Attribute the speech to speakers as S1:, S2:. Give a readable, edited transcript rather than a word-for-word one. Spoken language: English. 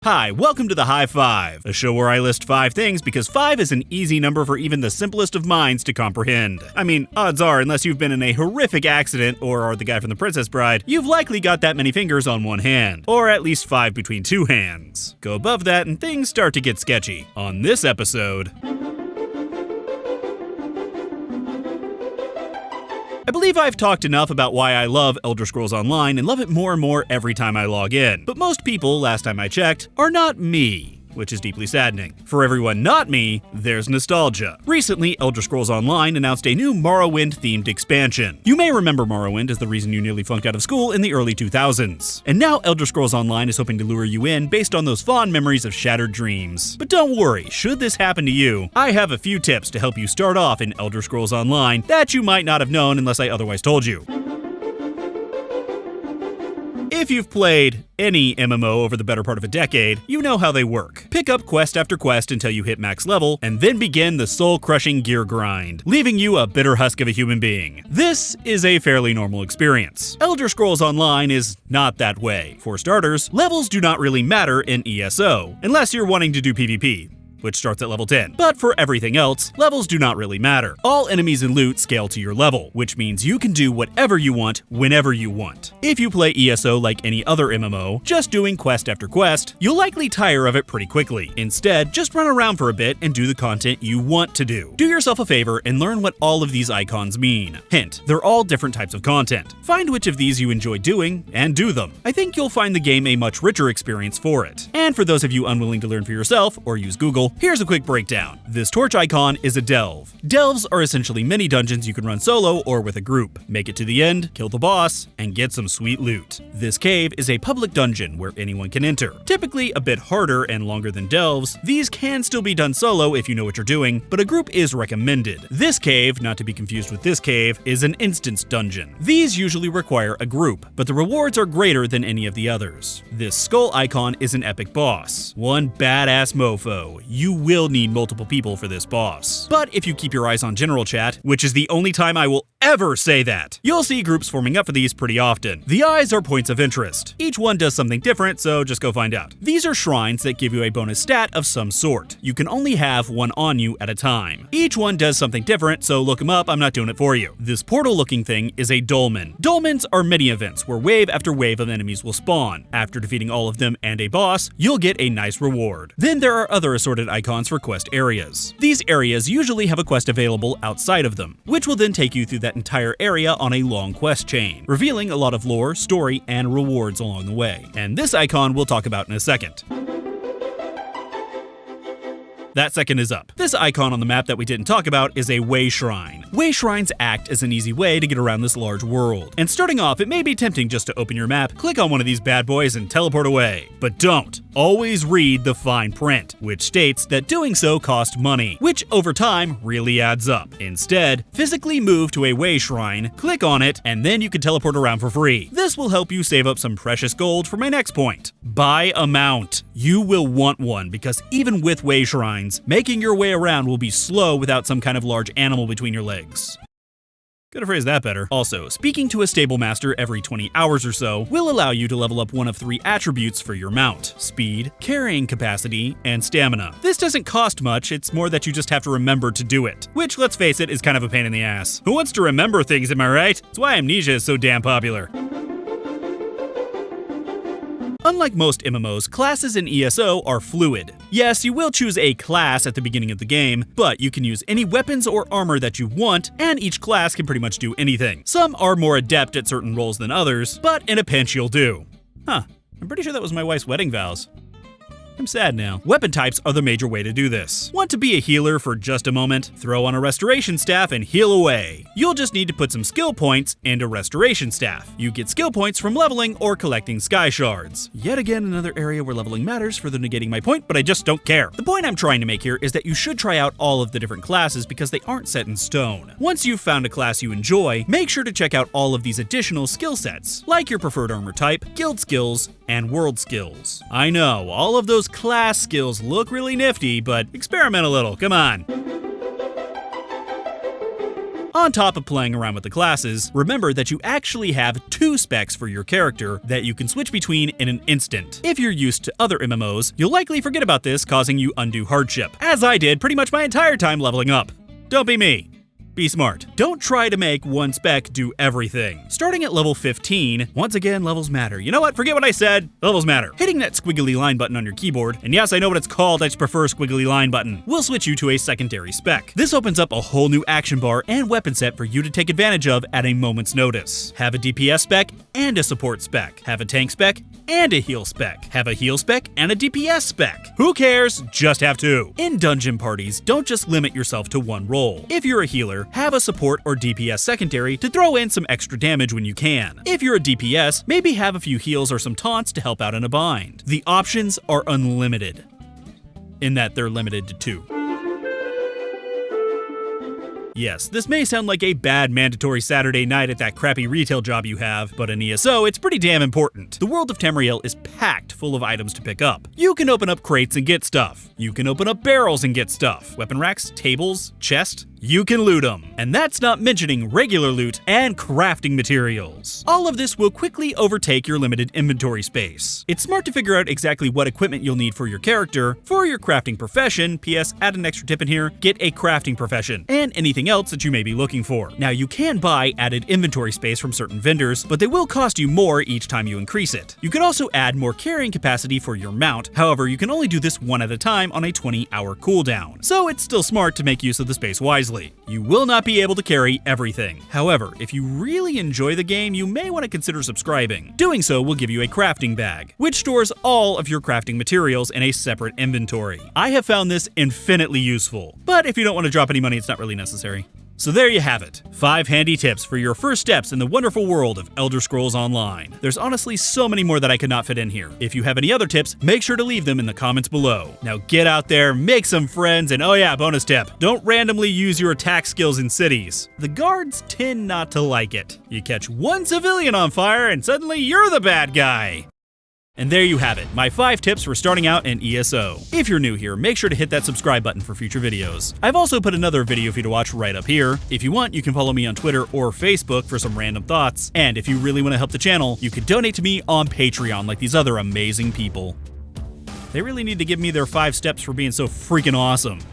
S1: Hi, welcome to the High Five, a show where I list 5 things because 5 is an easy number for even the simplest of minds to comprehend. I mean, odds are, unless you've been in a horrific accident or are the guy from The Princess Bride, you've likely got that many fingers on one hand, or at least 5 between 2 hands. Go above that and things start to get sketchy. On this episode, I believe I've talked enough about why I love Elder Scrolls Online and love it more and more every time I log in. But most people, last time I checked, are not me, which is deeply saddening. For everyone not me, there's nostalgia. Recently, Elder Scrolls Online announced a new Morrowind-themed expansion. You may remember Morrowind as the reason you nearly flunked out of school in the early 2000s. And now Elder Scrolls Online is hoping to lure you in based on those fond memories of shattered dreams. But don't worry, should this happen to you, I have a few tips to help you start off in Elder Scrolls Online that you might not have known unless I otherwise told you. If you've played any MMO over the better part of a decade, you know how they work. Pick up quest after quest until you hit max level, and then begin the soul-crushing gear grind, leaving you a bitter husk of a human being. This is a fairly normal experience. Elder Scrolls Online is not that way. For starters, levels do not really matter in ESO, unless you're wanting to do PvP, which starts at level 10. But for everything else, levels do not really matter. All enemies and loot scale to your level, which means you can do whatever you want, whenever you want. If you play ESO like any other MMO, just doing quest after quest, you'll likely tire of it pretty quickly. Instead, just run around for a bit and do the content you want to do. Do yourself a favor and learn what all of these icons mean. Hint, they're all different types of content. Find which of these you enjoy doing, and do them. I think you'll find the game a much richer experience for it. And for those of you unwilling to learn for yourself, or use Google, here's a quick breakdown. This torch icon is a delve. Delves are essentially mini dungeons you can run solo or with a group. Make it to the end, kill the boss, and get some sweet loot. This cave is a public dungeon where anyone can enter. Typically a bit harder and longer than delves, these can still be done solo if you know what you're doing, but a group is recommended. This cave, not to be confused with this cave, is an instance dungeon. These usually require a group, but the rewards are greater than any of the others. This skull icon is an epic boss. One badass mofo. You will need multiple people for this boss. But if you keep your eyes on general chat, which is the only time I will ever say that, you'll see groups forming up for these pretty often. The eyes are points of interest. Each one does something different, so just go find out. These are shrines that give you a bonus stat of some sort. You can only have one on you at a time. Each one does something different, so look them up, I'm not doing it for you. This portal-looking thing is a dolmen. Dolmens are mini-events where wave after wave of enemies will spawn. After defeating all of them and a boss, you'll get a nice reward. Then there are other assorted icons for quest areas. These areas usually have a quest available outside of them, which will then take you through that entire area on a long quest chain, revealing a lot of lore, story, and rewards along the way. And this icon we'll talk about in a second. That second is up. This icon on the map that we didn't talk about is a way shrine. Way shrines act as an easy way to get around this large world. And starting off, it may be tempting just to open your map, click on one of these bad boys, and teleport away. But don't. Always read the fine print, which states that doing so costs money, which over time really adds up. Instead, physically move to a way shrine, click on it, and then you can teleport around for free. This will help you save up some precious gold for my next point. Buy a mount. You will want one because even with way shrines, making your way around will be slow without some kind of large animal between your legs. Could have phrased that better. Also, speaking to a stable master every 20 hours or so will allow you to level up one of 3 attributes for your mount: speed, carrying capacity, and stamina. This doesn't cost much, it's more that you just have to remember to do it, which, let's face it, is kind of a pain in the ass. Who wants to remember things, am I right? That's why amnesia is so damn popular. Unlike most MMOs, classes in ESO are fluid. Yes, you will choose a class at the beginning of the game, but you can use any weapons or armor that you want, and each class can pretty much do anything. Some are more adept at certain roles than others, but in a pinch you'll do. Huh, I'm pretty sure that was my wife's wedding vows. I'm sad now. Weapon types are the major way to do this. Want to be a healer for just a moment? Throw on a restoration staff and heal away. You'll just need to put some skill points into restoration staff. You get skill points from leveling or collecting sky shards. Yet again, another area where leveling matters, further negating my point, but I just don't care. The point I'm trying to make here is that you should try out all of the different classes because they aren't set in stone. Once you've found a class you enjoy, make sure to check out all of these additional skill sets, like your preferred armor type, guild skills, and world skills. I know, all of those class skills look really nifty, but experiment a little, come on. On top of playing around with the classes, remember that you actually have 2 specs for your character that you can switch between in an instant. If you're used to other MMOs, you'll likely forget about this, causing you undue hardship, as I did pretty much my entire time leveling up. Don't be me. Be smart. Don't try to make one spec do everything. Starting at level 15, once again, levels matter. You know what? Forget what I said. Levels matter. Hitting that squiggly line button on your keyboard, and yes, I know what it's called, I just prefer squiggly line button, will switch you to a secondary spec. This opens up a whole new action bar and weapon set for you to take advantage of at a moment's notice. Have a DPS spec and a support spec. Have a tank spec and a heal spec. Have a heal spec and a DPS spec. Who cares? Just have 2. In dungeon parties, don't just limit yourself to one role. If you're a healer, have a support or DPS secondary to throw in some extra damage when you can. If you're a DPS, maybe have a few heals or some taunts to help out in a bind. The options are unlimited, in that they're limited to 2. Yes, this may sound like a bad mandatory Saturday night at that crappy retail job you have, but in ESO, it's pretty damn important. The world of Tamriel is packed full of items to pick up. You can open up crates and get stuff. You can open up barrels and get stuff. Weapon racks, tables, chests. You can loot them. And that's not mentioning regular loot and crafting materials. All of this will quickly overtake your limited inventory space. It's smart to figure out exactly what equipment you'll need for your character, for your crafting profession. P.S. Add an extra tip in here, get a crafting profession, and anything else that you may be looking for. Now, you can buy added inventory space from certain vendors, but they will cost you more each time you increase it. You can also add more carrying capacity for your mount. However, you can only do this one at a time on a 20-hour cooldown. So it's still smart to make use of the space wisely. You will not be able to carry everything. However, if you really enjoy the game, you may want to consider subscribing. Doing so will give you a crafting bag, which stores all of your crafting materials in a separate inventory. I have found this infinitely useful, but if you don't want to drop any money, it's not really necessary. So there you have it. 5 handy tips for your first steps in the wonderful world of Elder Scrolls Online. There's honestly so many more that I could not fit in here. If you have any other tips, make sure to leave them in the comments below. Now get out there, make some friends, and oh yeah, bonus tip, don't randomly use your attack skills in cities. The guards tend not to like it. You catch one civilian on fire and suddenly you're the bad guy. And there you have it, my 5 tips for starting out in ESO. If you're new here, make sure to hit that subscribe button for future videos. I've also put another video for you to watch right up here. If you want, you can follow me on Twitter or Facebook for some random thoughts. And if you really want to help the channel, you can donate to me on Patreon like these other amazing people. They really need to give me their 5 steps for being so freaking awesome.